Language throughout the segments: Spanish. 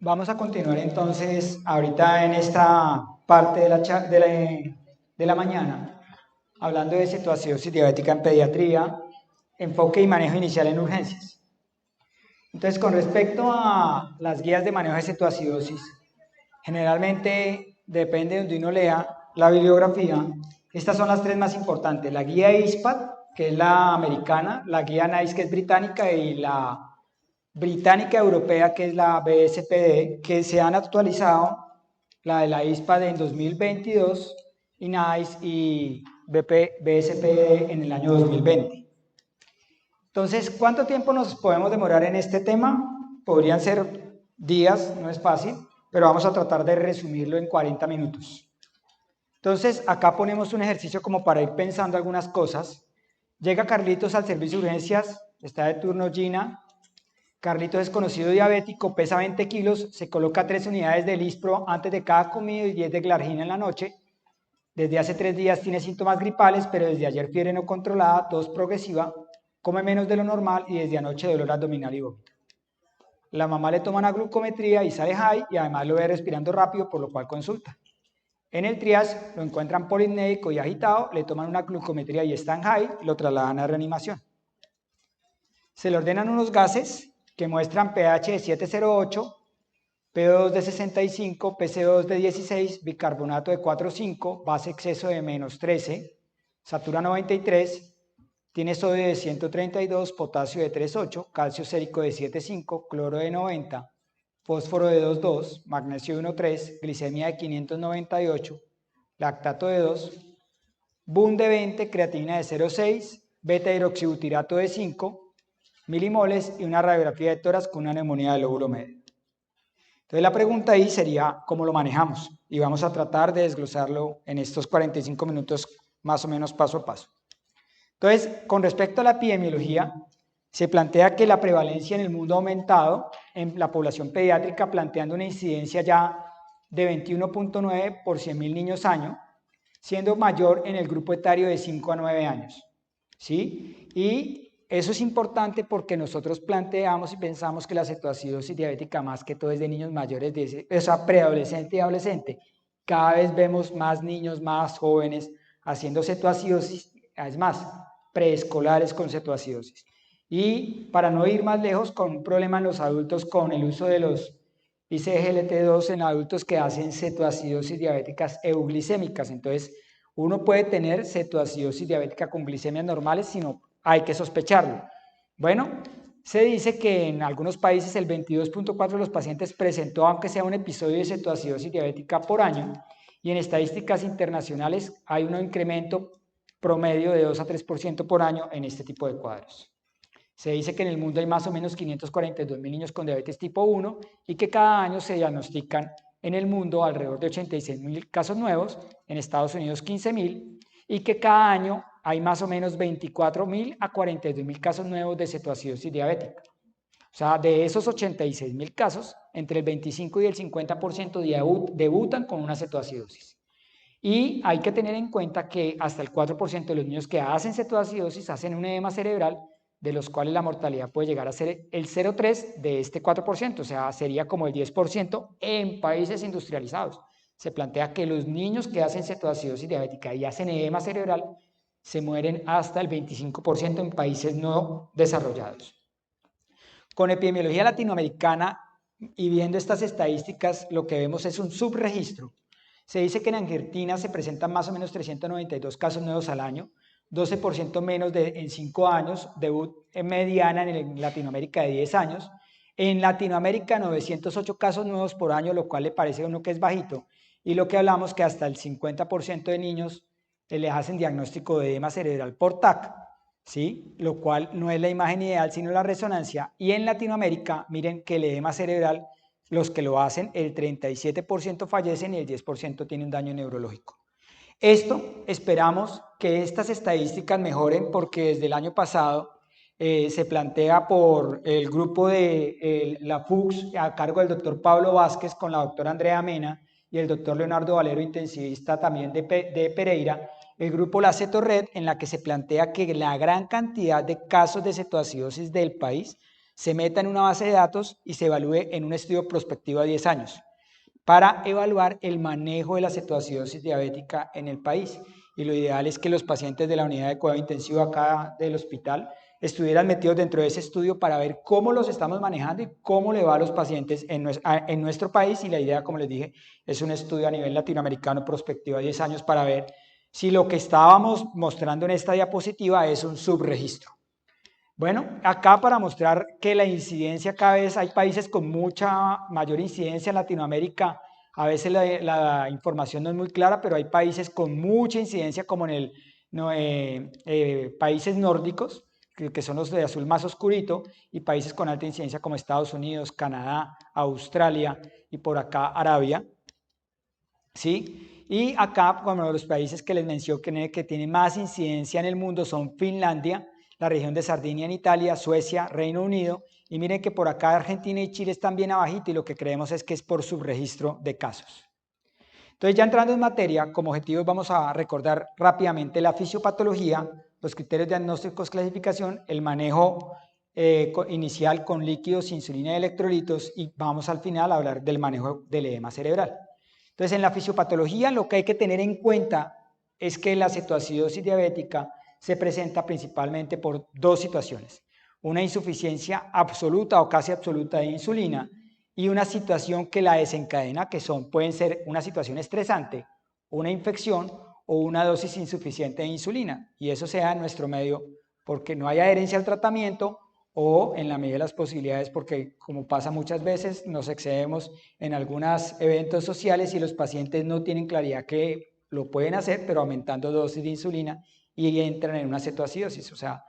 Vamos a continuar entonces ahorita en esta parte de la mañana, hablando de cetoacidosis diabética en pediatría, enfoque y manejo inicial en urgencias. Entonces, con respecto a las guías de manejo de cetoacidosis, generalmente depende de donde uno lea la bibliografía. Estas son las tres más importantes: la guía ISPAD, que es la americana, la guía NICE, que es británica, y la británica europea, que es la BSPD, que se han actualizado, la de la ISPAD en 2022 y NICE y BSPD en el año 2020. Entonces, ¿cuánto tiempo nos podemos demorar en este tema? Podrían ser días, no es fácil, pero vamos a tratar de resumirlo en 40 minutos. Entonces, acá ponemos un ejercicio como para ir pensando algunas cosas. Llega Carlitos al servicio de urgencias, está de turno Gina. Carlitos es conocido diabético, pesa 20 kilos, se coloca 3 unidades de Lispro antes de cada comida y 10 de Glargina en la noche. Desde hace 3 días tiene síntomas gripales, pero desde ayer fiebre no controlada, tos progresiva, come menos de lo normal y desde anoche dolor abdominal y vómito. La mamá le toma una glucometría y sale high y además lo ve respirando rápido, por lo cual consulta. En el triage lo encuentran polipnéico y agitado, le toman una glucometría y está en high, lo trasladan a reanimación. Se le ordenan unos gases que muestran pH de 7,08, PO2 de 65, PCO2 de 16, bicarbonato de 4,5, base exceso de -13, satura 93, tiene sodio de 132, potasio de 3,8, calcio sérico de 7,5, cloro de 90, fósforo de 2,2, magnesio de 1,3, glicemia de 598, lactato de 2, BUN de 20, creatinina de 0,6, beta hidroxibutirato de 5 milimoles y una radiografía de tórax con una neumonía del lóbulo medio. Entonces la pregunta ahí sería cómo lo manejamos y vamos a tratar de desglosarlo en estos 45 minutos más o menos paso a paso. Entonces, con respecto a la epidemiología, se plantea que la prevalencia en el mundo ha aumentado en la población pediátrica, planteando una incidencia ya de 21,9 por 100.000 niños año, siendo mayor en el grupo etario de 5 a 9 años. ¿Sí? Y eso es importante porque nosotros planteamos y pensamos que la cetoacidosis diabética más que todo es de niños mayores, o sea, preadolescente y adolescente. Cada vez vemos más niños más jóvenes haciendo cetoacidosis, es más, preescolares con cetoacidosis. Y para no ir más lejos, con un problema en los adultos con el uso de los ICGLT2 en adultos que hacen cetoacidosis diabéticas euglicémicas. Entonces, uno puede tener cetoacidosis diabética con glicemias normales, sino hay que sospecharlo. Bueno, se dice que en algunos países el 22,4% de los pacientes presentó, aunque sea un episodio de cetoacidosis diabética por año, y en estadísticas internacionales hay un incremento promedio de 2 a 3% por año en este tipo de cuadros. Se dice que en el mundo hay más o menos 542.000 niños con diabetes tipo 1 y que cada año se diagnostican en el mundo alrededor de 86.000 casos nuevos, en Estados Unidos 15.000, y que cada año hay más o menos 24.000 a 42.000 casos nuevos de cetoacidosis diabética. O sea, de esos 86.000 casos, entre el 25 y el 50% debutan con una cetoacidosis. Y hay que tener en cuenta que hasta el 4% de los niños que hacen cetoacidosis hacen un edema cerebral, de los cuales la mortalidad puede llegar a ser el 0,3 de este 4%, o sea, sería como el 10% en países industrializados. Se plantea que los niños que hacen cetoacidosis diabética y hacen edema cerebral se mueren hasta el 25% en países no desarrollados. Con epidemiología latinoamericana y viendo estas estadísticas, lo que vemos es un subregistro. Se dice que en Argentina se presentan más o menos 392 casos nuevos al año, 12% menos en 5 años, debut en mediana en Latinoamérica de 10 años. En Latinoamérica 908 casos nuevos por año, lo cual le parece a uno que es bajito. Y lo que hablamos que hasta el 50% de niños les hacen diagnóstico de edema cerebral por TAC, ¿sí? Lo cual no es la imagen ideal, sino la resonancia. Y en Latinoamérica, miren que el edema cerebral, los que lo hacen, el 37% fallecen y el 10% tiene un daño neurológico. Esto esperamos que estas estadísticas mejoren porque desde el año pasado se plantea por el grupo de la FUCS a cargo del doctor Pablo Vázquez con la doctora Andrea Mena y el doctor Leonardo Valero, intensivista también de Pereira, el grupo La Cetorred, en la que se plantea que la gran cantidad de casos de cetoacidosis del país se meta en una base de datos y se evalúe en un estudio prospectivo a 10 años para evaluar el manejo de la cetoacidosis diabética en el país. Y lo ideal es que los pacientes de la unidad de cuidado intensivo acá del hospital estuvieran metidos dentro de ese estudio para ver cómo los estamos manejando y cómo le va a los pacientes en nuestro país. Y la idea, como les dije, es un estudio a nivel latinoamericano prospectivo a 10 años para ver si lo que estábamos mostrando en esta diapositiva es un subregistro. Bueno, acá para mostrar que la incidencia cada vez, hay países con mucha mayor incidencia en Latinoamérica, a veces la información no es muy clara, pero hay países con mucha incidencia como en países nórdicos, que son los de azul más oscurito, y países con alta incidencia como Estados Unidos, Canadá, Australia y por acá Arabia, ¿sí? Y acá, como los países que les mencioné que tienen más incidencia en el mundo son Finlandia, la región de Sardinia en Italia, Suecia, Reino Unido, y miren que por acá Argentina y Chile están bien abajito y lo que creemos es que es por subregistro de casos. Entonces ya entrando en materia, como objetivos vamos a recordar rápidamente la fisiopatología, los criterios diagnósticos, clasificación, el manejo inicial con líquidos, insulina y electrolitos y vamos al final a hablar del manejo del edema cerebral. Entonces en la fisiopatología lo que hay que tener en cuenta es que la cetoacidosis diabética se presenta principalmente por dos situaciones, una insuficiencia absoluta o casi absoluta de insulina y una situación que la desencadena, que pueden ser una situación estresante, una infección o una dosis insuficiente de insulina, y eso sea en nuestro medio porque no hay adherencia al tratamiento o en la medida de las posibilidades porque, como pasa muchas veces, nos excedemos en algunos eventos sociales y los pacientes no tienen claridad que lo pueden hacer, pero aumentando dosis de insulina y entran en una cetoacidosis. O sea,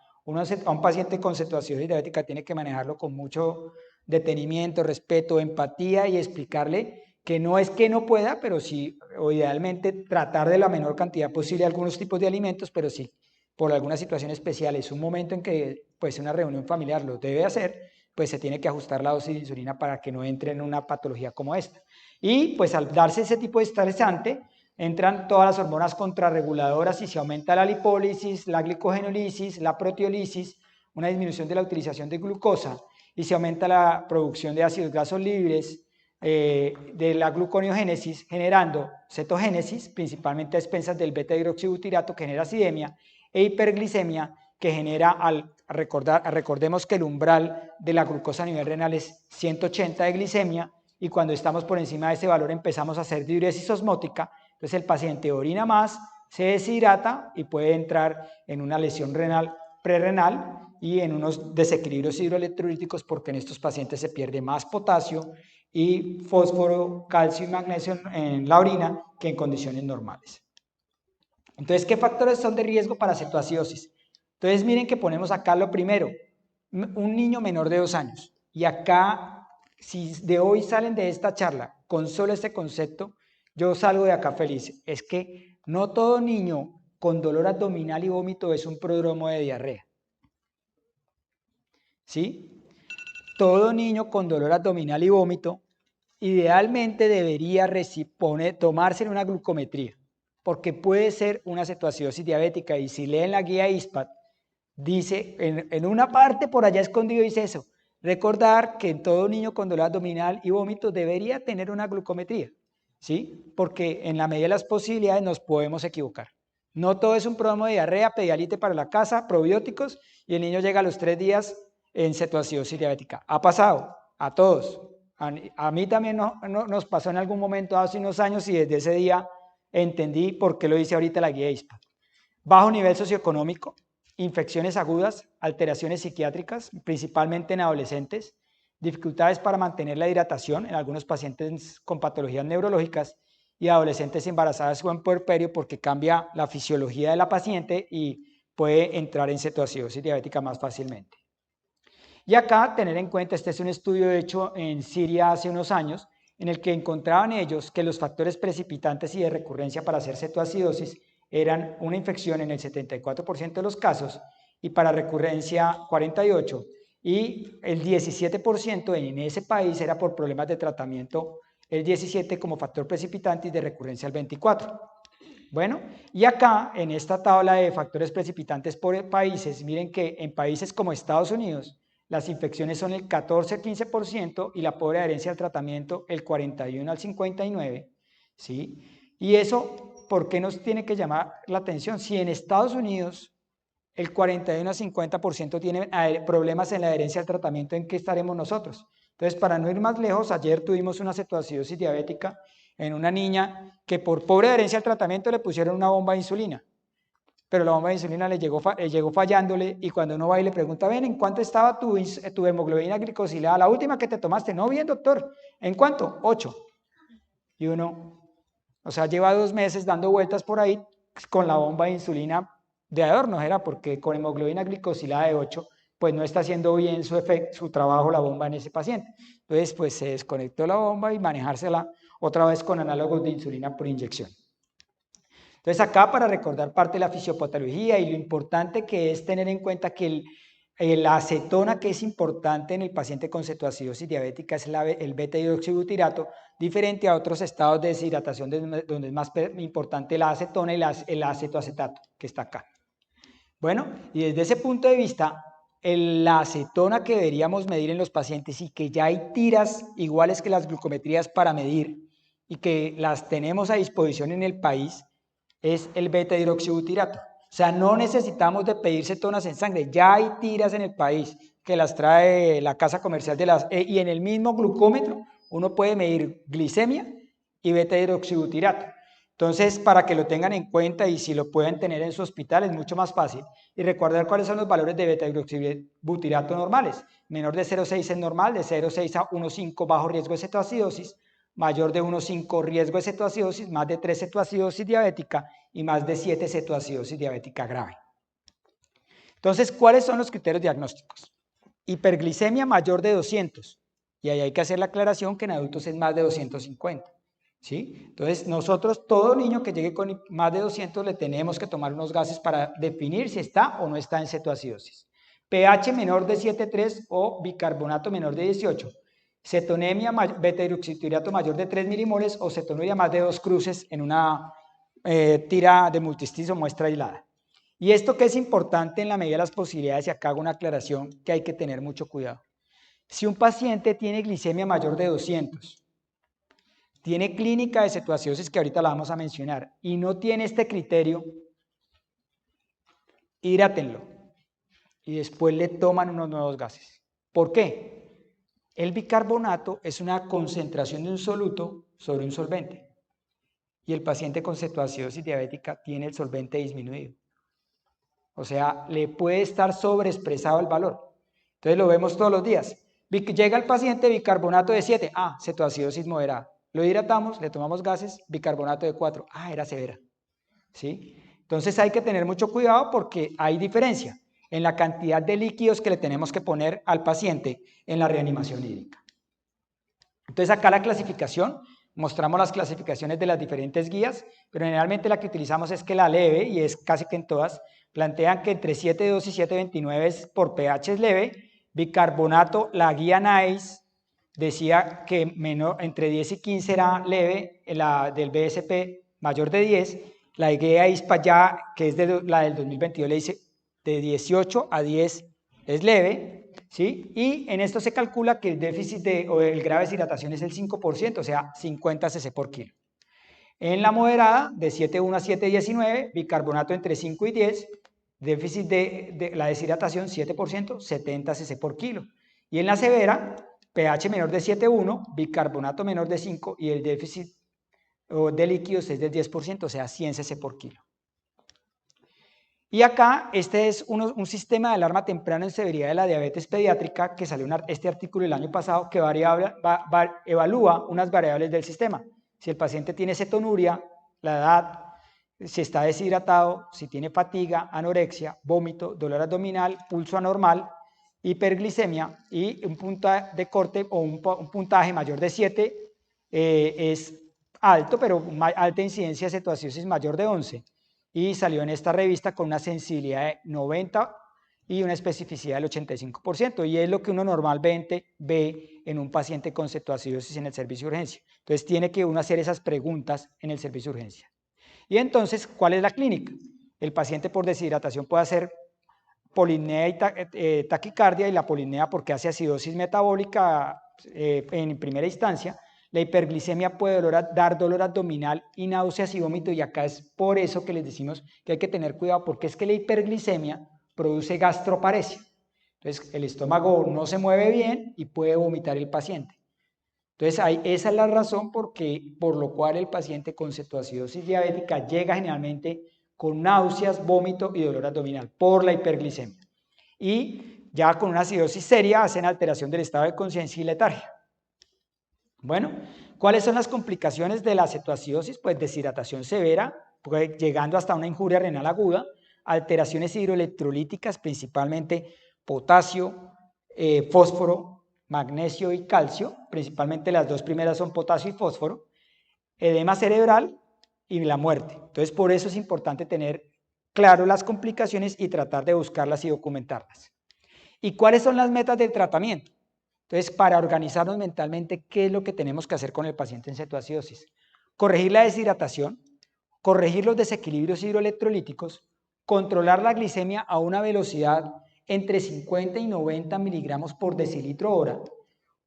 a un paciente con cetoacidosis diabética tiene que manejarlo con mucho detenimiento, respeto, empatía y explicarle que no es que no pueda, pero sí, o idealmente tratar de la menor cantidad posible algunos tipos de alimentos, pero sí, por alguna situación especial, es un momento en que pues una reunión familiar lo debe hacer, pues se tiene que ajustar la dosis de insulina para que no entre en una patología como esta. Y pues al darse ese tipo de estresante, entran todas las hormonas contrarreguladoras y se aumenta la lipólisis, la glicogenólisis, la proteólisis, una disminución de la utilización de glucosa y se aumenta la producción de ácidos grasos libres, de la gluconeogénesis, generando cetogénesis, principalmente a expensas del beta-hidroxibutirato que genera acidemia, e hiperglicemia que genera, recordemos que el umbral de la glucosa a nivel renal es 180 de glicemia y cuando estamos por encima de ese valor empezamos a hacer diuresis osmótica, entonces el paciente orina más, se deshidrata y puede entrar en una lesión renal prerrenal y en unos desequilibrios hidroelectrolíticos porque en estos pacientes se pierde más potasio y fósforo, calcio y magnesio en la orina que en condiciones normales. Entonces, ¿qué factores son de riesgo para cetoacidosis? Entonces, miren que ponemos acá lo primero, un niño menor de 2 años. Y acá, si de hoy salen de esta charla con solo este concepto, yo salgo de acá feliz. Es que no todo niño con dolor abdominal y vómito es un prodromo de diarrea. ¿Sí? Todo niño con dolor abdominal y vómito idealmente debería tomarse una glucometría, porque puede ser una cetoacidosis diabética y si leen la guía ISPAD, dice, en una parte por allá escondido dice eso, recordar que todo niño con dolor abdominal y vómito debería tener una glucometría, ¿sí? Porque en la medida de las posibilidades nos podemos equivocar. No todo es un prodromo de diarrea, pedialite para la casa, probióticos y el niño llega a los 3 días en cetoacidosis diabética. Ha pasado a todos. A mí también nos pasó en algún momento hace unos años y desde ese día entendí por qué lo dice ahorita la guía ISPAD. Bajo nivel socioeconómico, infecciones agudas, alteraciones psiquiátricas, principalmente en adolescentes, dificultades para mantener la hidratación en algunos pacientes con patologías neurológicas y adolescentes embarazadas o en puerperio porque cambia la fisiología de la paciente y puede entrar en cetoacidosis diabética más fácilmente. Y acá tener en cuenta, este es un estudio hecho en Siria hace unos años, en el que encontraban ellos que los factores precipitantes y de recurrencia para hacer cetoacidosis eran una infección en el 74% de los casos y para recurrencia 48%, y el 17% en ese país era por problemas de tratamiento, el 17% como factor precipitante y de recurrencia el 24%. Bueno, y acá en esta tabla de factores precipitantes por países, miren que en países como Estados Unidos, las infecciones son el 14-15% y la pobre adherencia al tratamiento el 41-59%, ¿sí? Y eso, ¿por qué nos tiene que llamar la atención? Si en Estados Unidos el 41-50% tiene problemas en la adherencia al tratamiento, ¿en qué estaremos nosotros? Entonces, para no ir más lejos, ayer tuvimos una cetoacidosis diabética en una niña que por pobre adherencia al tratamiento le pusieron una bomba de insulina, pero la bomba de insulina le llegó fallándole, y cuando uno va y le pregunta, ven, ¿en cuánto estaba tu hemoglobina glicosilada? La última que te tomaste. No, bien, doctor. ¿En cuánto? 8. Y uno, o sea, lleva 2 meses dando vueltas por ahí con la bomba de insulina de adorno, era porque con hemoglobina glicosilada de 8, pues no está haciendo bien su trabajo la bomba en ese paciente. Entonces, pues se desconectó la bomba y manejársela otra vez con análogos de insulina por inyección. Entonces, acá para recordar parte de la fisiopatología y lo importante que es tener en cuenta que la acetona, que es importante en el paciente con cetoacidosis diabética, es el beta-hidroxibutirato, diferente a otros estados de deshidratación donde es más importante la acetona y el acetoacetato, que está acá. Bueno, y desde ese punto de vista, la acetona que deberíamos medir en los pacientes, y que ya hay tiras iguales que las glucometrías para medir y que las tenemos a disposición en el país, es el beta-hidroxibutirato. O sea, no necesitamos de pedir cetonas en sangre, ya hay tiras en el país que las trae la casa comercial y en el mismo glucómetro uno puede medir glicemia y beta-hidroxibutirato. Entonces, para que lo tengan en cuenta y si lo pueden tener en su hospital es mucho más fácil. Y recordar cuáles son los valores de beta-hidroxibutirato normales. Menor de 0,6 es normal, de 0,6 a 1,5 bajo riesgo de cetoacidosis, mayor de 1,5 riesgo de cetoacidosis, más de 3 cetoacidosis diabética y más de 7 cetoacidosis diabética grave. Entonces, ¿cuáles son los criterios diagnósticos? Hiperglicemia mayor de 200, y ahí hay que hacer la aclaración que en adultos es más de 250. ¿Sí? Entonces, nosotros, todo niño que llegue con más de 200 le tenemos que tomar unos gases para definir si está o no está en cetoacidosis. pH menor de 7,3 o bicarbonato menor de 18. Cetonemia, beta-hidroxibutirato mayor de 3 milimoles o cetonuria más de 2 cruces en una tira de multistis o muestra aislada. Y esto que es importante en la medida de las posibilidades, y acá hago una aclaración que hay que tener mucho cuidado. Si un paciente tiene glicemia mayor de 200, tiene clínica de cetoacidosis, que ahorita la vamos a mencionar, y no tiene este criterio, hidrátenlo y después le toman unos nuevos gases. ¿Por qué? El bicarbonato es una concentración de un soluto sobre un solvente, y el paciente con cetoacidosis diabética tiene el solvente disminuido. O sea, le puede estar sobreexpresado el valor. Entonces lo vemos todos los días. Llega el paciente, bicarbonato de 7, cetoacidosis moderada. Lo hidratamos, le tomamos gases, bicarbonato de 4, era severa. ¿Sí? Entonces hay que tener mucho cuidado porque hay diferencia en la cantidad de líquidos que le tenemos que poner al paciente en la reanimación hídrica. Entonces acá la clasificación, mostramos las clasificaciones de las diferentes guías, pero generalmente la que utilizamos es que la leve, y es casi que en todas, plantean que entre 7,2 y 7,29 por pH es leve. Bicarbonato, la guía NICE decía que entre 10 y 15 era leve, la del BSP mayor de 10, la guía ISPA ya, que es la del 2022, le dice de 18 a 10 es leve, ¿sí? Y en esto se calcula que el déficit o el grave deshidratación es el 5%, o sea, 50 cc por kilo. En la moderada, de 7,1 a 7,19, bicarbonato entre 5 y 10, déficit de la deshidratación 7%, 70 cc por kilo. Y en la severa, pH menor de 7,1, bicarbonato menor de 5 y el déficit de líquidos es del 10%, o sea, 100 cc por kilo. Y acá, este es un sistema de alarma temprana en severidad de la diabetes pediátrica que salió este artículo el año pasado que evalúa unas variables del sistema. Si el paciente tiene cetonuria, la edad, si está deshidratado, si tiene fatiga, anorexia, vómito, dolor abdominal, pulso anormal, hiperglicemia y un puntaje de corte o un puntaje mayor de 7 es alto, pero alta incidencia de cetoacidosis mayor de 11. Y salió en esta revista con una sensibilidad de 90 y una especificidad del 85%, y es lo que uno normalmente ve en un paciente con cetoacidosis en el servicio de urgencia. Entonces tiene que uno hacer esas preguntas en el servicio de urgencia. Y entonces, ¿cuál es la clínica? El paciente por deshidratación puede hacer polisnea y taquicardia, y la polisnea porque hace acidosis metabólica en primera instancia. La hiperglicemia puede dar dolor abdominal y náuseas y vómito, y acá es por eso que les decimos que hay que tener cuidado, porque es que la hiperglicemia produce gastroparesia. Entonces el estómago no se mueve bien y puede vomitar el paciente. Entonces esa es la razón por lo cual el paciente con cetoacidosis diabética llega generalmente con náuseas, vómito y dolor abdominal por la hiperglicemia. Y ya con una acidosis seria hacen alteración del estado de conciencia y letargia. Bueno, ¿cuáles son las complicaciones de la cetoacidosis? Pues deshidratación severa, llegando hasta una injuria renal aguda, alteraciones hidroelectrolíticas, principalmente potasio, fósforo, magnesio y calcio, principalmente las dos primeras son potasio y fósforo, edema cerebral y la muerte. Entonces, por eso es importante tener claro las complicaciones y tratar de buscarlas y documentarlas. ¿Y cuáles son las metas del tratamiento? Entonces, para organizarnos mentalmente, ¿qué es lo que tenemos que hacer con el paciente en cetoacidosis? Corregir la deshidratación, corregir los desequilibrios hidroelectrolíticos, controlar la glicemia a una velocidad entre 50 y 90 miligramos por decilitro hora,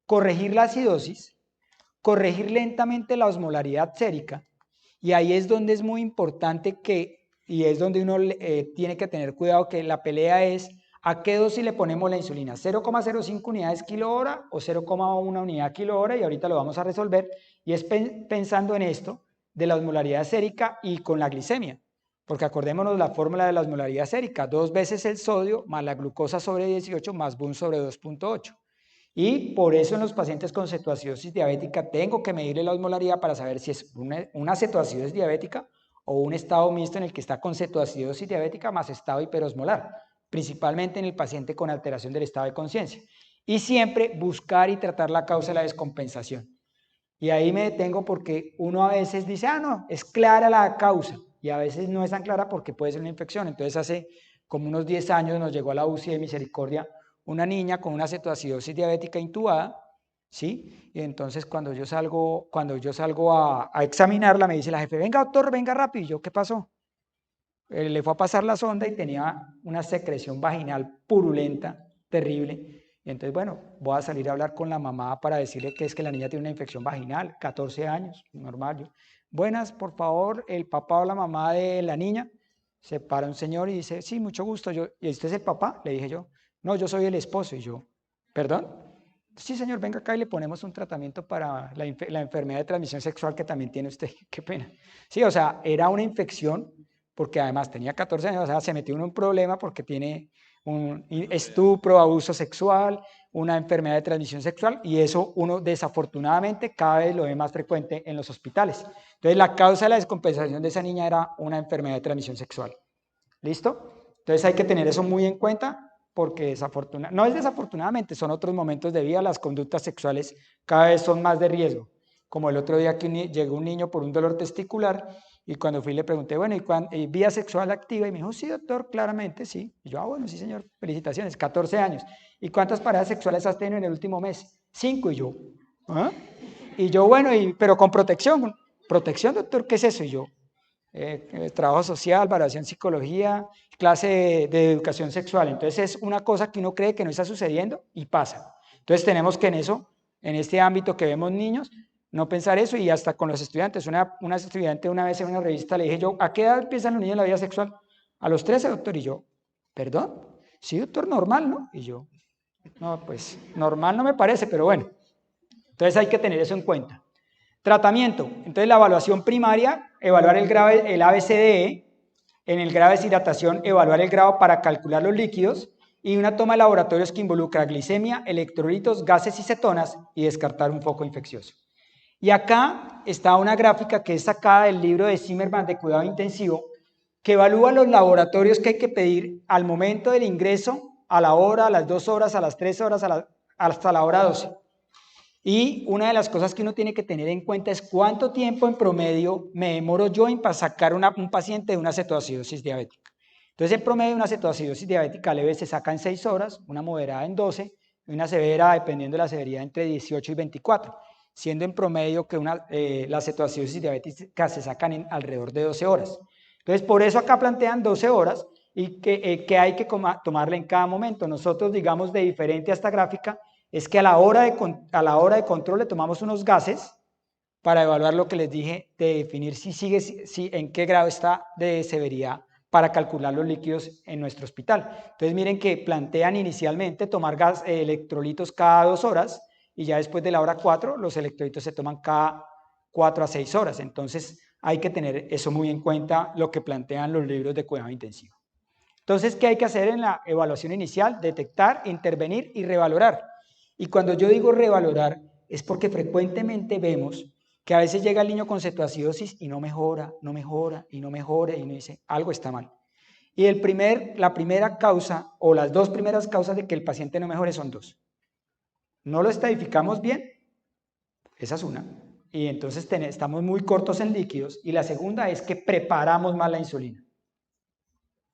corregir la acidosis, corregir lentamente la osmolaridad sérica, y ahí es donde es muy importante y es donde uno tiene que tener cuidado, que la pelea es ¿a qué dosis le ponemos la insulina? ¿0,05 unidades kilo hora o 0,1 unidad kilo hora? Y ahorita lo vamos a resolver, y es pensando en esto de la osmolaridad sérica y con la glicemia, porque acordémonos la fórmula de la osmolaridad sérica, 2 veces el sodio más la glucosa sobre 18 más BUN sobre 2.8. Y por eso en los pacientes con cetoacidosis diabética tengo que medirle la osmolaridad para saber si es una cetoacidosis diabética o un estado mixto en el que está con cetoacidosis diabética más estado hiperosmolar, principalmente en el paciente con alteración del estado de conciencia. Y siempre buscar y tratar la causa de la descompensación. Y ahí me detengo porque uno a veces dice, no, es clara la causa, y a veces no es tan clara porque puede ser una infección. Entonces hace como unos 10 años nos llegó a la UCI de Misericordia una niña con una cetoacidosis diabética intubada, ¿sí? Y entonces cuando yo salgo a examinarla, me dice la jefe, venga doctor, venga rápido. Y yo, ¿qué pasó? Le fue a pasar la sonda y tenía una secreción vaginal purulenta, terrible. Y entonces, bueno, voy a salir a hablar con la mamá para decirle que es que la niña tiene una infección vaginal, 14 años, normal. Yo, buenas, por favor, el papá o la mamá de la niña. Se para un señor y dice, sí, mucho gusto. ¿Y usted es el papá? Le dije yo. No, yo soy el esposo. Y yo, ¿perdón? Sí, señor, venga acá y le ponemos un tratamiento para la enfermedad de transmisión sexual que también tiene usted. Qué pena. Sí, o sea, era una infección, porque además tenía 14 años, o sea, se metió en un problema porque tiene un estupro, abuso sexual, una enfermedad de transmisión sexual, y eso uno desafortunadamente cada vez lo ve más frecuente en los hospitales. Entonces la causa de la descompensación de esa niña era una enfermedad de transmisión sexual. ¿Listo? Entonces hay que tener eso muy en cuenta, porque no es desafortunadamente, son otros momentos de vida, las conductas sexuales cada vez son más de riesgo. Como el otro día que llegó un niño por un dolor testicular, y cuando fui le pregunté, bueno, ¿y vía sexual activa? Y me dijo, sí, doctor, claramente, sí. Y yo, bueno, sí, señor, felicitaciones, 14 años. ¿Y cuántas paradas sexuales has tenido en el último mes? 5. Y yo, ¿ah? Y yo, bueno, pero con protección. ¿Protección, doctor? ¿Qué es eso? Y yo, trabajo social, valoración psicología, clase de educación sexual. Entonces es una cosa que uno cree que no está sucediendo y pasa. Entonces tenemos que en este ámbito que vemos niños, no pensar eso, y hasta con los estudiantes. Una estudiante una vez en una revista le dije yo, ¿a qué edad empiezan los niños en la vida sexual? A los 13, doctor. Y yo, ¿perdón? Sí, doctor, normal, ¿no? Y yo, no, pues normal no me parece, pero bueno. Entonces hay que tener eso en cuenta. Tratamiento. Entonces la evaluación primaria, evaluar el ABCDE, en el grado de deshidratación, evaluar el grado para calcular los líquidos, y una toma de laboratorios que involucra glicemia, electrolitos, gases y cetonas, y descartar un foco infeccioso. Y acá está una gráfica que es sacada del libro de Zimmerman de cuidado intensivo, que evalúa los laboratorios que hay que pedir al momento del ingreso, a la hora, a las 2 horas, a las 3 horas, hasta la hora 12. Y una de las cosas que uno tiene que tener en cuenta es cuánto tiempo en promedio me demoro yo en sacar un paciente de una cetoacidosis diabética. Entonces, en promedio, una cetoacidosis diabética leve se saca en 6 horas, una moderada en 12, y una severa, dependiendo de la severidad, entre 18 y 24, siendo en promedio que la cetoacidosis diabética se sacan en alrededor de 12 horas. Entonces, por eso acá plantean 12 horas, y que hay que tomarle en cada momento. Nosotros, digamos, de diferente a esta gráfica, es que a la hora de control le tomamos unos gases para evaluar lo que les dije, de definir en qué grado está de severidad para calcular los líquidos en nuestro hospital. Entonces miren que plantean inicialmente tomar electrolitos cada 2 horas y ya después de la hora 4 los electrolitos se toman cada 4 a 6 horas. Entonces hay que tener eso muy en cuenta, lo que plantean los libros de cuidado intensivo. Entonces, ¿qué hay que hacer en la evaluación inicial? Detectar, intervenir y revalorar. Y cuando yo digo revalorar es porque frecuentemente vemos que a veces llega el niño con cetoacidosis y no mejora, no mejora y no mejora y uno dice, algo está mal. Y la primera causa o las 2 primeras causas de que el paciente no mejore son 2. No lo estadificamos bien, esa es una. Y entonces estamos muy cortos en líquidos. Y la segunda es que preparamos mal la insulina.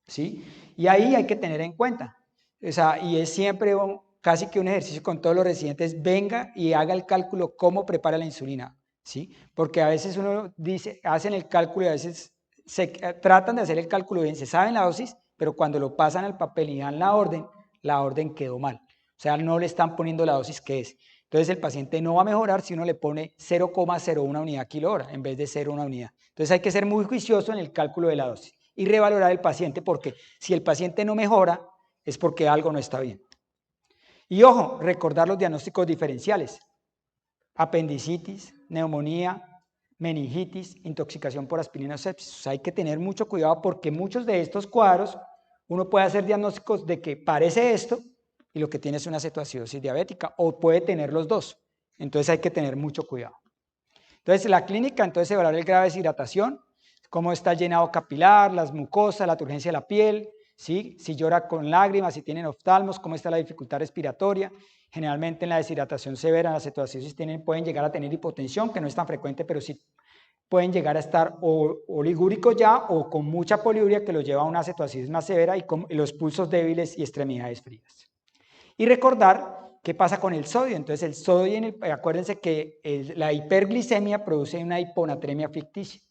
¿Sí? Y ahí hay que tener en cuenta. O sea, y es siempre casi que un ejercicio con todos los residentes, venga y haga el cálculo cómo prepara la insulina. ¿Sí? Porque a veces uno dice, hacen el cálculo y a veces tratan de hacer el cálculo bien, se saben la dosis, pero cuando lo pasan al papel y dan la orden quedó mal. O sea, no le están poniendo la dosis que es. Entonces el paciente no va a mejorar si uno le pone 0,01 unidad kilo-hora en vez de 0,1 unidad. Entonces hay que ser muy juicioso en el cálculo de la dosis y revalorar el paciente, porque si el paciente no mejora es porque algo no está bien. Y ojo, recordar los diagnósticos diferenciales: apendicitis, neumonía, meningitis, intoxicación por aspirina o sepsis. O sea, hay que tener mucho cuidado porque muchos de estos cuadros uno puede hacer diagnósticos de que parece esto y lo que tiene es una cetoacidosis diabética, o puede tener los dos. Entonces hay que tener mucho cuidado. Entonces la clínica, entonces evaluar el grado de deshidratación, cómo está el llenado capilar, las mucosas, la turgencia de la piel, ¿sí? Si llora con lágrimas, si tienen oftalmos, cómo está la dificultad respiratoria. Generalmente en la deshidratación severa, en la cetoacidosis, pueden llegar a tener hipotensión, que no es tan frecuente, pero sí pueden llegar a estar oligúricos ya o con mucha poliuria, que los lleva a una cetoacidosis más severa, y con los pulsos débiles y extremidades frías. Y recordar qué pasa con el sodio. Entonces el sodio, acuérdense que la hiperglicemia produce una hiponatremia ficticia.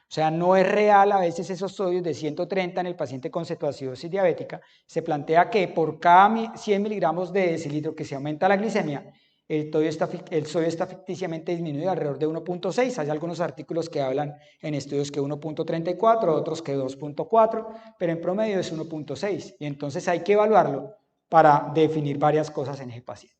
O sea, no es real a veces esos sodios de 130 en el paciente con cetoacidosis diabética. Se plantea que por cada 100 miligramos de decilitro que se aumenta la glicemia, el sodio está ficticiamente disminuido alrededor de 1,6. Hay algunos artículos que hablan en estudios que 1,34, otros que 2,4, pero en promedio es 1,6. Y entonces hay que evaluarlo para definir varias cosas en ese paciente.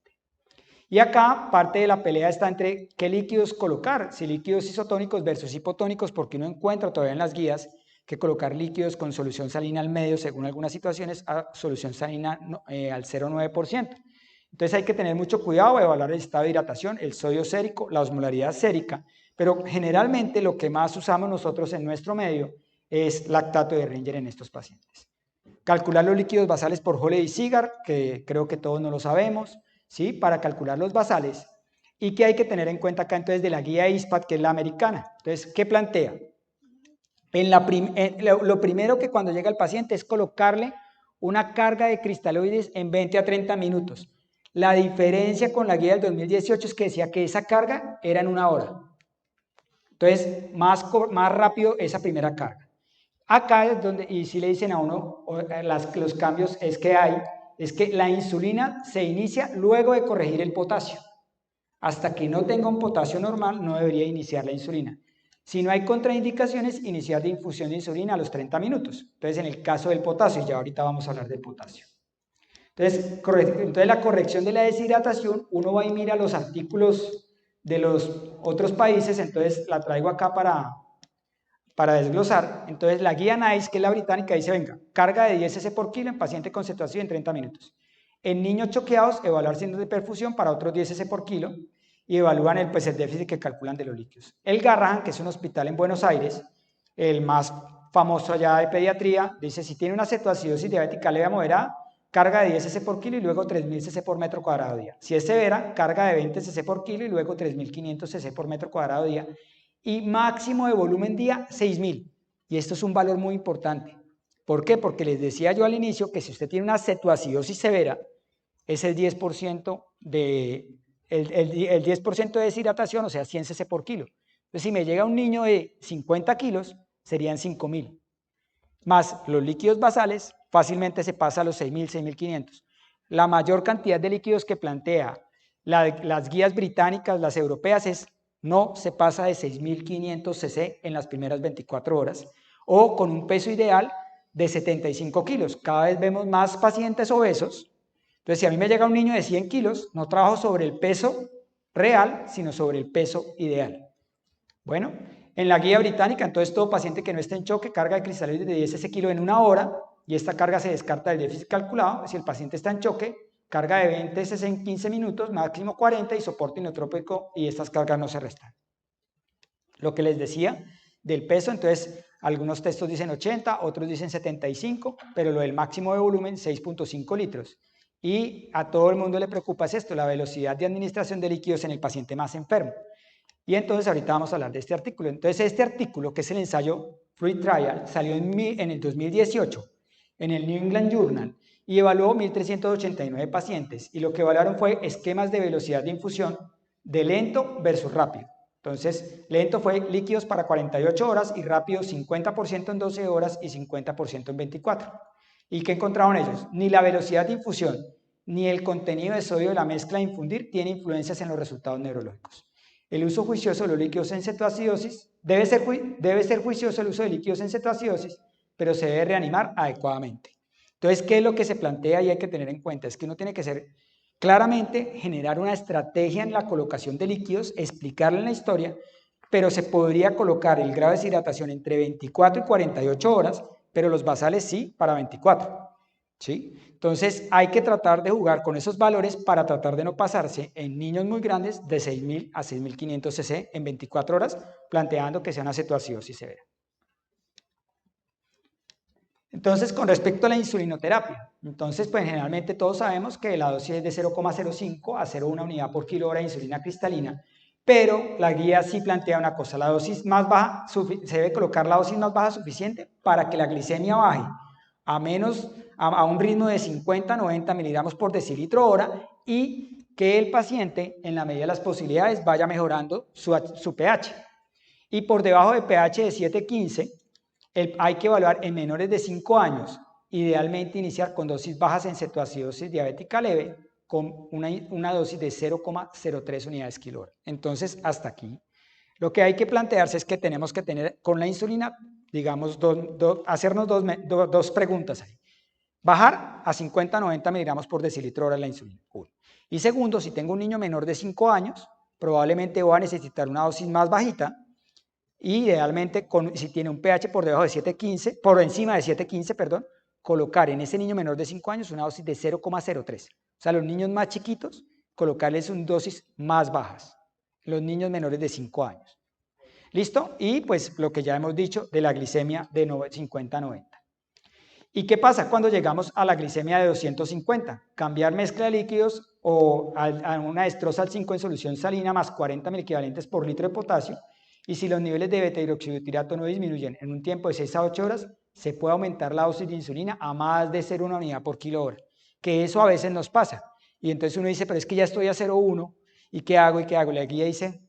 Y acá parte de la pelea está entre qué líquidos colocar, si líquidos isotónicos versus hipotónicos, porque uno encuentra todavía en las guías que colocar líquidos con solución salina al medio, según algunas situaciones, a solución salina al 0,9%. Entonces hay que tener mucho cuidado, evaluar el estado de hidratación, el sodio sérico, la osmolaridad sérica, pero generalmente lo que más usamos nosotros en nuestro medio es lactato de Ringer en estos pacientes. Calcular los líquidos basales por Holley y Cigar, que creo que todos no lo sabemos, ¿sí? Para calcular los basales. ¿Y qué hay que tener en cuenta acá entonces de la guía ISPAT, que es la americana? Entonces, ¿qué plantea? Lo primero que cuando llega el paciente es colocarle una carga de cristaloides en 20 a 30 minutos. La diferencia con la guía del 2018 es que decía que esa carga era en 1 hora. Entonces, más rápido esa primera carga. Acá es donde, y si le dicen a uno, los cambios es que la insulina se inicia luego de corregir el potasio. Hasta que no tenga un potasio normal, no debería iniciar la insulina. Si no hay contraindicaciones, iniciar de infusión de insulina a los 30 minutos. Entonces, en el caso del potasio, ya ahorita vamos a hablar del potasio. Entonces la corrección de la deshidratación, uno va y mira los artículos de los otros países, entonces la traigo acá para desglosar. Entonces la guía NICE, que es la británica, dice, venga, carga de 10 cc por kilo en paciente con cetoacidosis en 30 minutos. En niños choqueados, evaluar signos de perfusión para otros 10 cc por kilo y evalúan el déficit que calculan de los líquidos. El Garrahan, que es un hospital en Buenos Aires, el más famoso allá de pediatría, dice, si tiene una cetoacidosis diabética leve a moderada, carga de 10 cc por kilo y luego 3.000 cc por metro cuadrado día. Si es severa, carga de 20 cc por kilo y luego 3.500 cc por metro cuadrado día. Y máximo de volumen día, 6.000. Y esto es un valor muy importante. ¿Por qué? Porque les decía yo al inicio que si usted tiene una cetoacidosis severa, es el 10% el 10% de deshidratación, o sea, 100 cc por kilo. Entonces, si me llega un niño de 50 kilos, serían 5.000. más los líquidos basales, fácilmente se pasa a los 6.000, 6.500. La mayor cantidad de líquidos que plantea las guías británicas, las europeas, no se pasa de 6.500 cc en las primeras 24 horas, o con un peso ideal de 75 kilos. Cada vez vemos más pacientes obesos. Entonces, si a mí me llega un niño de 100 kilos, no trabajo sobre el peso real, sino sobre el peso ideal. Bueno, en la guía británica, entonces todo paciente que no esté en choque, carga de cristaloides de 10 cc kilo en 1 hora, y esta carga se descarta del déficit calculado. Si el paciente está en choque, carga de 20 cc en 15 minutos, máximo 40, y soporte inotrópico, y estas cargas no se restan. Lo que les decía del peso, entonces algunos textos dicen 80, otros dicen 75, pero lo del máximo de volumen, 6.5 litros. Y a todo el mundo le preocupa es esto, la velocidad de administración de líquidos en el paciente más enfermo. Y entonces ahorita vamos a hablar de este artículo. Entonces este artículo, que es el ensayo Free Trial, salió en el 2018 en el New England Journal y evaluó 1.389 pacientes, y lo que evaluaron fue esquemas de velocidad de infusión de lento versus rápido. Entonces, lento fue líquidos para 48 horas y rápido 50% en 12 horas y 50% en 24. ¿Y qué encontraron ellos? Ni la velocidad de infusión ni el contenido de sodio de la mezcla a infundir tiene influencias en los resultados neurológicos. El uso juicioso de los líquidos en cetoacidosis, debe ser juicioso el uso de líquidos en cetoacidosis, pero se debe reanimar adecuadamente. Entonces, ¿qué es lo que se plantea y hay que tener en cuenta? Es que uno tiene que ser claramente, generar una estrategia en la colocación de líquidos, explicarla en la historia, pero se podría colocar el grado de deshidratación entre 24 y 48 horas, pero los basales sí para 24. ¿Sí? Entonces hay que tratar de jugar con esos valores para tratar de no pasarse en niños muy grandes de 6.000 a 6.500 cc en 24 horas, planteando que sea una cetoacidosis severa. Entonces, con respecto a la insulinoterapia, entonces, pues generalmente todos sabemos que la dosis es de 0,05 a 0,1 unidad por kilo hora de insulina cristalina, pero la guía sí plantea una cosa, la dosis más baja, se debe colocar la dosis más baja suficiente para que la glicemia baje a un ritmo de 50-90 miligramos por decilitro hora, y que el paciente, en la medida de las posibilidades, vaya mejorando su pH. Y por debajo de pH de 7,15, hay que evaluar en menores de 5 años, idealmente iniciar con dosis bajas en cetoacidosis diabética leve, con una dosis de 0,03 unidades kilo hora. Entonces, hasta aquí. Lo que hay que plantearse es que tenemos que tener con la insulina, digamos, hacernos dos preguntas ahí. Bajar a 50-90 miligramos por decilitro hora la insulina. Y segundo, si tengo un niño menor de 5 años, probablemente voy a necesitar una dosis más bajita, y idealmente, si tiene un pH por debajo de 7,15, por encima de 7,15, perdón, colocar en ese niño menor de 5 años una dosis de 0,03. O sea, los niños más chiquitos, colocarles una dosis más bajas. Los niños menores de 5 años. ¿Listo? Y pues lo que ya hemos dicho de la glicemia de 50-90. ¿Y qué pasa cuando llegamos a la glicemia de 250? Cambiar mezcla de líquidos o a una destroza al 5 en solución salina más 40 miliequivalentes por litro de potasio. Y si los niveles de beta-hidroxibutirato no disminuyen en un tiempo de 6 a 8 horas, se puede aumentar la dosis de insulina a más de 0,1 unidad por kilo hora. Que eso a veces nos pasa. Y entonces uno dice, pero es que ya estoy a 0,1, ¿y qué hago? ¿Y qué hago? La guía dice,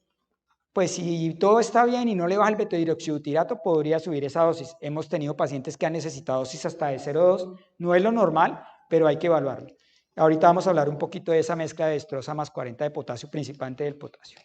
pues si todo está bien y no le baja el beta-hidroxibutirato, podría subir esa dosis. Hemos tenido pacientes que han necesitado dosis hasta de 0,2. No es lo normal, pero hay que evaluarlo. Ahorita vamos a hablar un poquito de esa mezcla de destroza más 40 de potasio, principalmente del potasio.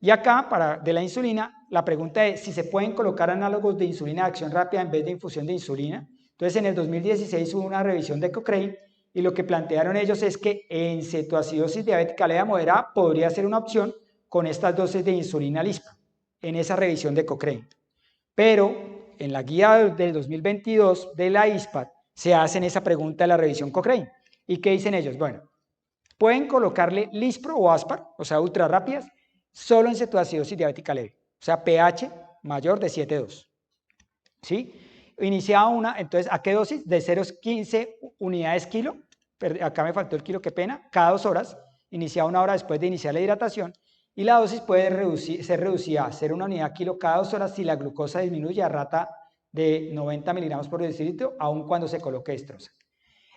Y acá, de la insulina, la pregunta es si se pueden colocar análogos de insulina de acción rápida en vez de infusión de insulina. Entonces, en el 2016 hubo una revisión de Cochrane, y lo que plantearon ellos es que en cetoacidosis diabética leve a moderada podría ser una opción con estas dosis de insulina LISPA, en esa revisión de Cochrane. Pero en la guía del 2022 de la ISPAD se hacen esa pregunta de la revisión Cochrane. ¿Y qué dicen ellos? Bueno, pueden colocarle Lispro o Aspar, o sea, ultra rápidas, solo en cetoacidosis diabética leve, o sea, pH mayor de 7,2. ¿Sí? Iniciaba una, entonces, ¿a qué dosis? De 0,15 unidades kilo, acá me faltó el kilo, qué pena, cada 2 horas, iniciaba 1 hora después de iniciar la hidratación, y la dosis puede ser reducida a 0,1 unidad kilo cada 2 horas si la glucosa disminuye a rata de 90 miligramos por decilitro, aun cuando se coloque destroza.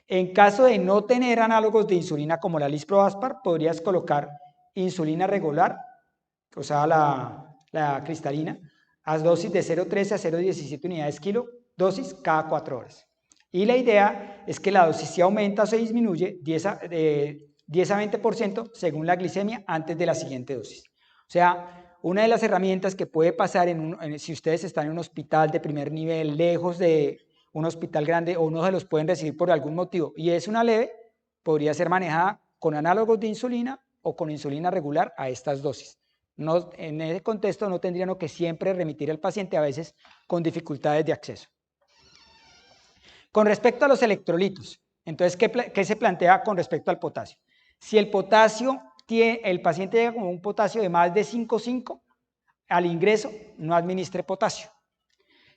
En caso de no tener análogos de insulina como la Lispro-Aspar, podrías colocar insulina regular, o sea, la cristalina, a dosis de 0,13 a 0,17 unidades kilo dosis cada 4 horas. Y la idea es que la dosis se aumenta o se disminuye 10 a 20% según la glicemia antes de la siguiente dosis. O sea, una de las herramientas que puede pasar si ustedes están en un hospital de primer nivel, lejos de un hospital grande, o no se los pueden recibir por algún motivo, y es una leve, podría ser manejada con análogos de insulina o con insulina regular a estas dosis. No, en ese contexto no tendrían que siempre remitir al paciente, a veces con dificultades de acceso. Con respecto a los electrolitos, entonces, ¿qué se plantea con respecto al potasio? Si el potasio el paciente llega con un potasio de más de 5,5, al ingreso no administre potasio.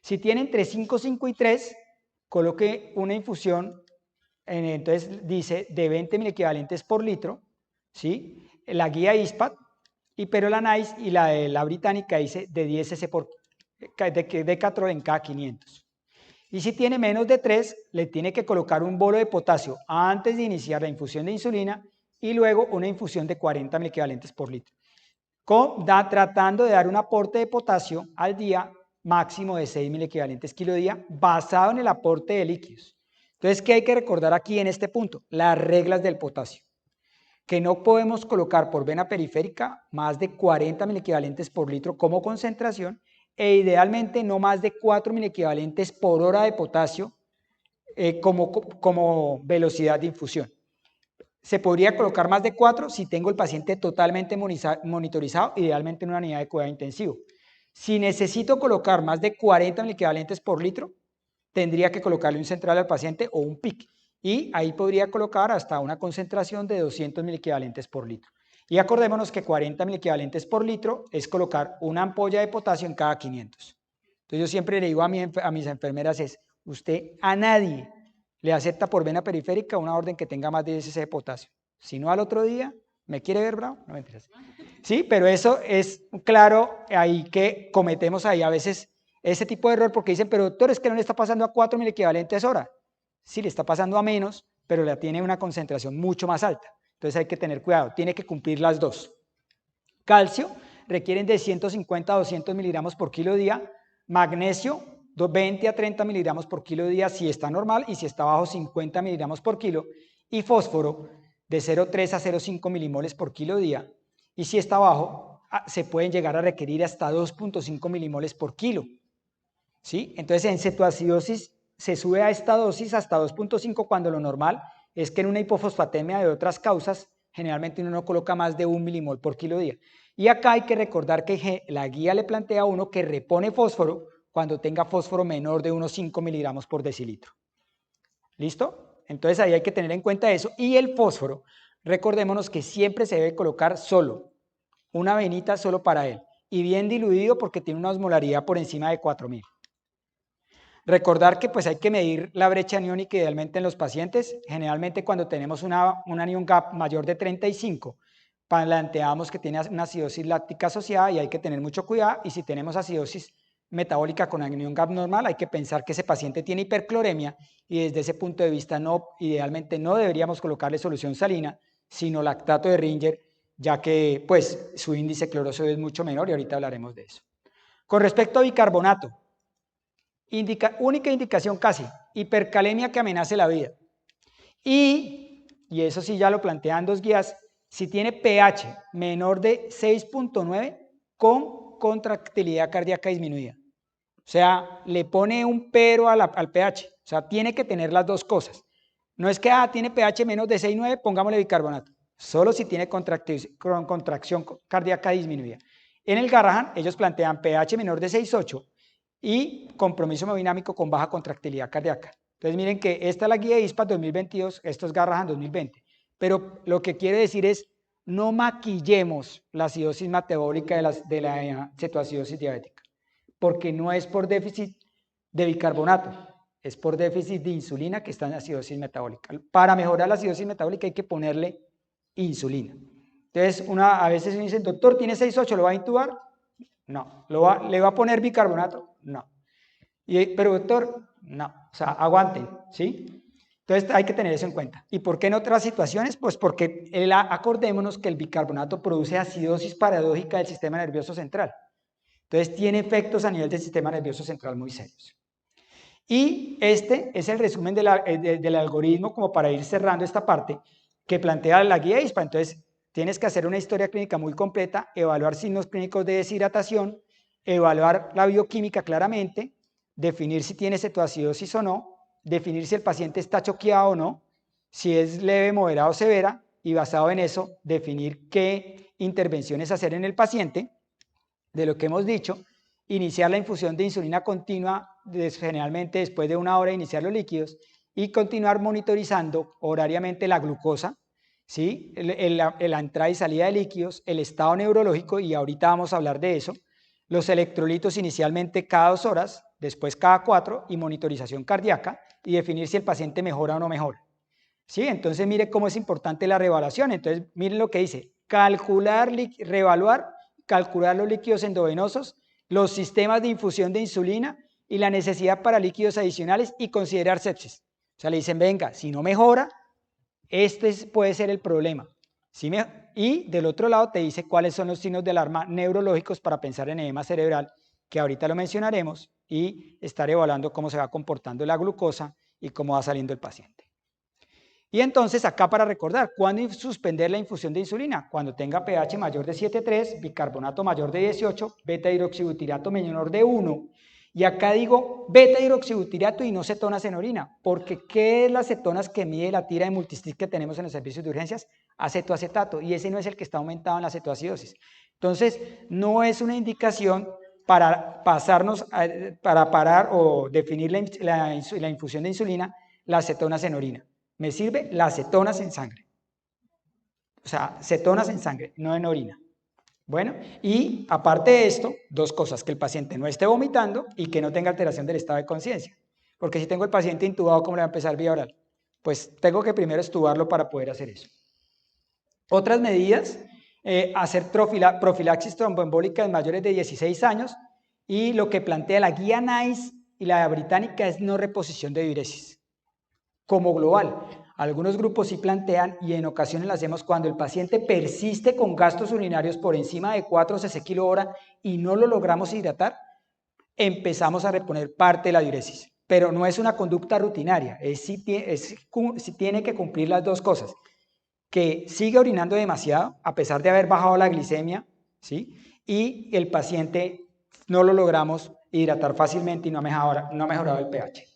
Si tiene entre 5,5 y 3, coloque una infusión, entonces dice de 20 miliequivalentes por litro, ¿sí? La guía ISPAT, pero la NICE y la británica dice de 10 cc por Decatrol en cada 500. Y si tiene menos de 3, le tiene que colocar un bolo de potasio antes de iniciar la infusión de insulina y luego una infusión de 40 miliequivalentes por litro, tratando de dar un aporte de potasio al día máximo de 6 miliequivalentes kilo día basado en el aporte de líquidos. Entonces, ¿qué hay que recordar aquí en este punto? Las reglas del potasio, que no podemos colocar por vena periférica más de 40 miliequivalentes por litro como concentración e idealmente no más de 4 miliequivalentes por hora de potasio como velocidad de infusión. Se podría colocar más de 4 si tengo el paciente totalmente monitorizado, idealmente en una unidad de cuidado intensivo. Si necesito colocar más de 40 miliequivalentes por litro, tendría que colocarle un central al paciente o un PIC. Y ahí podría colocar hasta una concentración de 200 miliequivalentes por litro. Y acordémonos que 40 miliequivalentes por litro es colocar una ampolla de potasio en cada 500. Entonces yo siempre le digo a mis enfermeras usted a nadie le acepta por vena periférica una orden que tenga más de 10 cc de potasio. Si no, al otro día, ¿me quiere ver bravo? No me interesa. Sí, pero eso es claro ahí que cometemos ahí a veces ese tipo de error porque dicen, pero doctor, es que no le está pasando a 4 miliequivalentes hora. Sí, le está pasando a menos, pero la tiene una concentración mucho más alta. Entonces hay que tener cuidado, tiene que cumplir las dos. Calcio, requieren de 150 a 200 miligramos por kilo día. Magnesio, 20 a 30 miligramos por kilo día si está normal y si está bajo 50 miligramos por kilo. Y fósforo, de 0,3 a 0,5 milimoles por kilo día. Y si está bajo, se pueden llegar a requerir hasta 2,5 milimoles por kilo. ¿Sí? Entonces en cetoacidosis se sube a esta dosis hasta 2,5 cuando lo normal es que en una hipofosfatemia de otras causas generalmente uno no coloca más de 1 milimol por kilo día. Y acá hay que recordar que la guía le plantea a uno que repone fósforo cuando tenga fósforo menor de unos 5 miligramos por decilitro. ¿Listo? Entonces ahí hay que tener en cuenta eso. Y el fósforo, recordémonos que siempre se debe colocar solo, una venita solo para él, y bien diluido porque tiene una osmolaridad por encima de 4000. Recordar que pues hay que medir la brecha aniónica idealmente en los pacientes. Generalmente cuando tenemos una anion gap mayor de 35, planteamos que tiene una acidosis láctica asociada y hay que tener mucho cuidado. Y si tenemos acidosis metabólica con anion gap normal, hay que pensar que ese paciente tiene hipercloremia y desde ese punto de vista idealmente no deberíamos colocarle solución salina, sino lactato de Ringer, ya que pues su índice clorosódico es mucho menor y ahorita hablaremos de eso. Con respecto a bicarbonato, única indicación casi, hipercalemia que amenace la vida. Y eso sí ya lo plantean dos guías, si tiene pH menor de 6,9 con contractilidad cardíaca disminuida. O sea, le pone un pero al pH. O sea, tiene que tener las dos cosas. No es que tiene pH menos de 6,9, pongámosle bicarbonato. Solo si tiene contracción cardíaca disminuida. En el Garrahan, ellos plantean pH menor de 6,8 y compromiso hemodinámico con baja contractilidad cardíaca. Entonces miren que esta es la guía de ISPAT 2022, esto es Garrahan 2020. Pero lo que quiere decir es, no maquillemos la acidosis metabólica de la cetoacidosis diabética, porque no es por déficit de bicarbonato, es por déficit de insulina que está en acidosis metabólica. Para mejorar la acidosis metabólica hay que ponerle insulina. Entonces a veces me dicen, doctor, ¿tiene 6,8? ¿Lo va a intubar? No. ¿Le va a poner bicarbonato? No. Pero doctor, no. O sea, aguanten, ¿sí? Entonces hay que tener eso en cuenta. ¿Y por qué en otras situaciones? Pues porque acordémonos que el bicarbonato produce acidosis paradójica del sistema nervioso central. Entonces tiene efectos a nivel del sistema nervioso central muy serios. Y este es el resumen del algoritmo como para ir cerrando esta parte que plantea la guía ISPA. Entonces, tienes que hacer una historia clínica muy completa, evaluar signos clínicos de deshidratación, evaluar la bioquímica claramente, definir si tiene cetoacidosis o no, definir si el paciente está choqueado o no, si es leve, moderada o severa, y basado en eso, definir qué intervenciones hacer en el paciente. De lo que hemos dicho, iniciar la infusión de insulina continua, generalmente después de 1 hora de iniciar los líquidos, y continuar monitorizando horariamente la glucosa, ¿sí? La entrada y salida de líquidos, el estado neurológico, y ahorita vamos a hablar de eso, los electrolitos inicialmente cada 2 horas, después cada 4, y monitorización cardíaca, y definir si el paciente mejora o no mejora. ¿Sí? Entonces, mire cómo es importante la reevaluación. Entonces, miren lo que dice, reevaluar, calcular los líquidos endovenosos, los sistemas de infusión de insulina y la necesidad para líquidos adicionales y considerar sepsis. O sea, le dicen, venga, si no mejora, puede ser el problema. Y del otro lado te dice cuáles son los signos de alarma neurológicos para pensar en edema cerebral, que ahorita lo mencionaremos, y estar evaluando cómo se va comportando la glucosa y cómo va saliendo el paciente. Y entonces acá para recordar, ¿cuándo suspender la infusión de insulina? Cuando tenga pH mayor de 7,3, bicarbonato mayor de 18, beta-hidroxibutirato menor de 1. Y acá digo beta-hidroxibutirato y no cetonas en orina, porque ¿qué es las cetonas que mide la tira de multistick que tenemos en los servicios de urgencias? Acetoacetato, y ese no es el que está aumentado en la cetoacidosis. Entonces, no es una indicación para para parar o definir la infusión de insulina, las cetonas en orina. Me sirve las cetonas en sangre. O sea, cetonas en sangre, no en orina. Bueno, y aparte de esto, 2 cosas, que el paciente no esté vomitando y que no tenga alteración del estado de conciencia. Porque si tengo el paciente intubado, ¿cómo le va a empezar vía oral? Pues tengo que primero estubarlo para poder hacer eso. Otras medidas, hacer profilaxis tromboembólica en mayores de 16 años, y lo que plantea la guía NICE y la británica es no reposición de diuresis. Como global, algunos grupos sí plantean, y en ocasiones lo hacemos cuando el paciente persiste con gastos urinarios por encima de 4 cc/hora y no lo logramos hidratar, empezamos a reponer parte de la diuresis. Pero no es una conducta rutinaria, si tiene que cumplir las 2 cosas, que sigue orinando demasiado a pesar de haber bajado la glicemia, ¿sí? Y el paciente no lo logramos hidratar fácilmente y no ha mejorado el pH.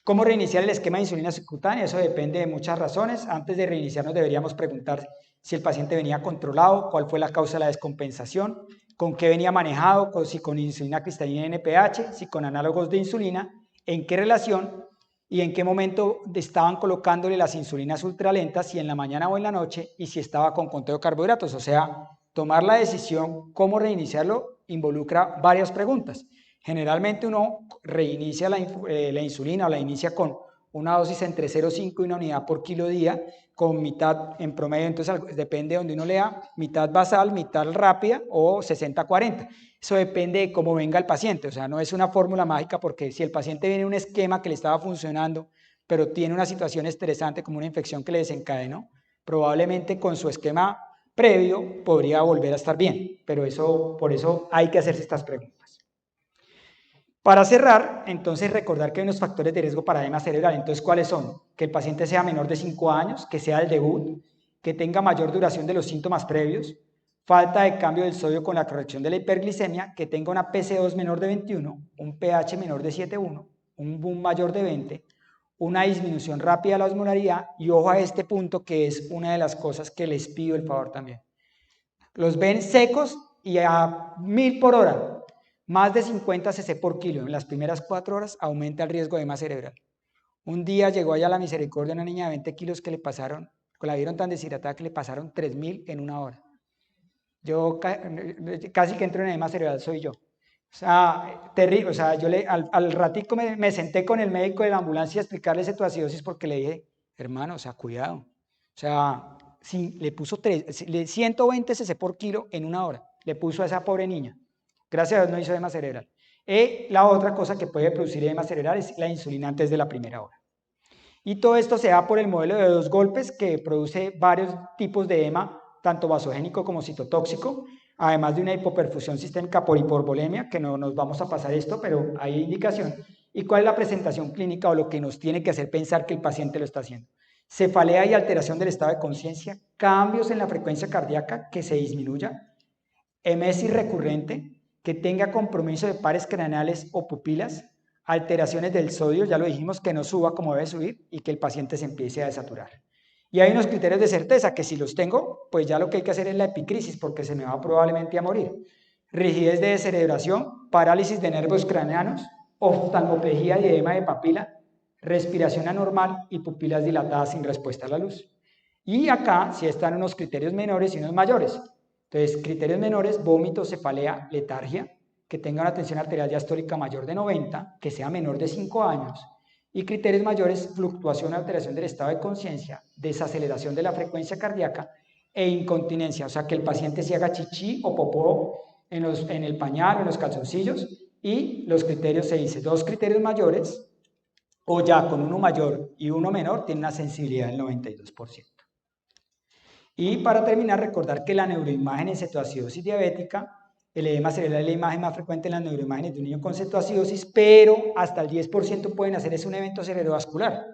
¿Cómo reiniciar el esquema de insulina subcutánea? Eso depende de muchas razones. Antes de reiniciar nos deberíamos preguntar si el paciente venía controlado, cuál fue la causa de la descompensación, con qué venía manejado, si con insulina cristalina NPH, si con análogos de insulina, en qué relación y en qué momento estaban colocándole las insulinas ultralentas, si en la mañana o en la noche, y si estaba con conteo de carbohidratos. O sea, tomar la decisión cómo reiniciarlo involucra varias preguntas. Generalmente uno reinicia la insulina o la inicia con una dosis entre 0,5 y 1 unidad por kilo día, con mitad en promedio, entonces depende de donde uno lea, mitad basal, mitad rápida o 60-40. Eso depende de cómo venga el paciente, o sea, no es una fórmula mágica, porque si el paciente viene en un esquema que le estaba funcionando, pero tiene una situación estresante como una infección que le desencadenó, probablemente con su esquema previo podría volver a estar bien, pero por eso hay que hacerse estas preguntas. Para cerrar, entonces recordar que hay unos factores de riesgo para edema cerebral. Entonces, ¿cuáles son? Que el paciente sea menor de 5 años, que sea el debut, que tenga mayor duración de los síntomas previos, falta de cambio del sodio con la corrección de la hiperglicemia, que tenga una PC2 menor de 21, un pH menor de 7,1, un BUN mayor de 20, una disminución rápida de la osmolaridad, y ojo a este punto que es una de las cosas que les pido el favor también. Los ven secos y a 1000 por hora. Más de 50 cc por kilo en las primeras 4 horas aumenta el riesgo de edema cerebral. Un día llegó allá a la Misericordia una niña de 20 kilos que la vieron tan deshidratada que le pasaron 3000 en 1 hora. Yo casi que entro en edema cerebral, soy yo. O sea, terrible. O sea, yo al ratico me senté con el médico de la ambulancia a explicarle cetoacidosis, porque le dije, hermano, o sea, cuidado. O sea, sí, le puso 120 cc por kilo en 1 hora. Le puso a esa pobre niña. Gracias a Dios no hizo edema cerebral. La otra cosa que puede producir edema cerebral es la insulina antes de la primera hora. Y todo esto se da por el modelo de 2 golpes, que produce varios tipos de edema, tanto vasogénico como citotóxico, además de una hipoperfusión sistémica por hiporvolemia, que no nos vamos a pasar esto, pero hay indicación, ¿Y cuál es la presentación clínica o lo que nos tiene que hacer pensar que el paciente lo está haciendo? Cefalea y alteración del estado de conciencia, cambios en la frecuencia cardíaca que se disminuya, emesis recurrente, que tenga compromiso de pares craneales o pupilas, alteraciones del sodio, ya lo dijimos, que no suba como debe subir y que el paciente se empiece a desaturar. Y hay unos criterios de certeza que si los tengo, pues ya lo que hay que hacer es la epicrisis porque se me va probablemente a morir. Rigidez de descerebración, parálisis de nervios craneanos, oftalmoplegia y edema de papila, respiración anormal y pupilas dilatadas sin respuesta a la luz. Y acá sí están unos criterios menores y unos mayores. Entonces, criterios menores, vómito, cefalea, letargia, que tenga una tensión arterial diastólica mayor de 90, que sea menor de 5 años. Y criterios mayores, fluctuación, alteración del estado de conciencia, desaceleración de la frecuencia cardíaca e incontinencia, o sea, que el paciente se haga chichi o popó en el pañal o en los calzoncillos. Y los criterios se dice, 2 criterios mayores o ya con uno mayor y uno menor tiene una sensibilidad del 92%. Y para terminar, recordar que la neuroimagen en cetoacidosis diabética, el edema cerebral es la imagen más frecuente en las neuroimágenes de un niño con cetoacidosis, pero hasta el 10% pueden hacer es un evento cerebrovascular.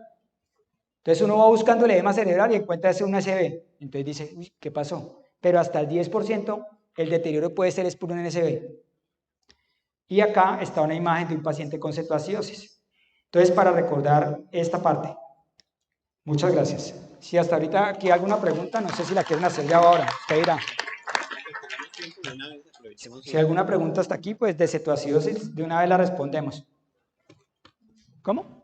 Entonces uno va buscando el edema cerebral y encuentra ese un SB. Entonces dice, uy, ¿qué pasó? Pero hasta el 10% el deterioro puede ser es por un NSB. Y acá está una imagen de un paciente con cetoacidosis. Entonces, para recordar esta parte. Muchas gracias. Si hasta ahorita aquí hay alguna pregunta, no sé si la quieren hacer ya ahora. Usted dirá. Si hay alguna pregunta hasta aquí, pues de cetoacidosis, de una vez la respondemos. ¿Cómo?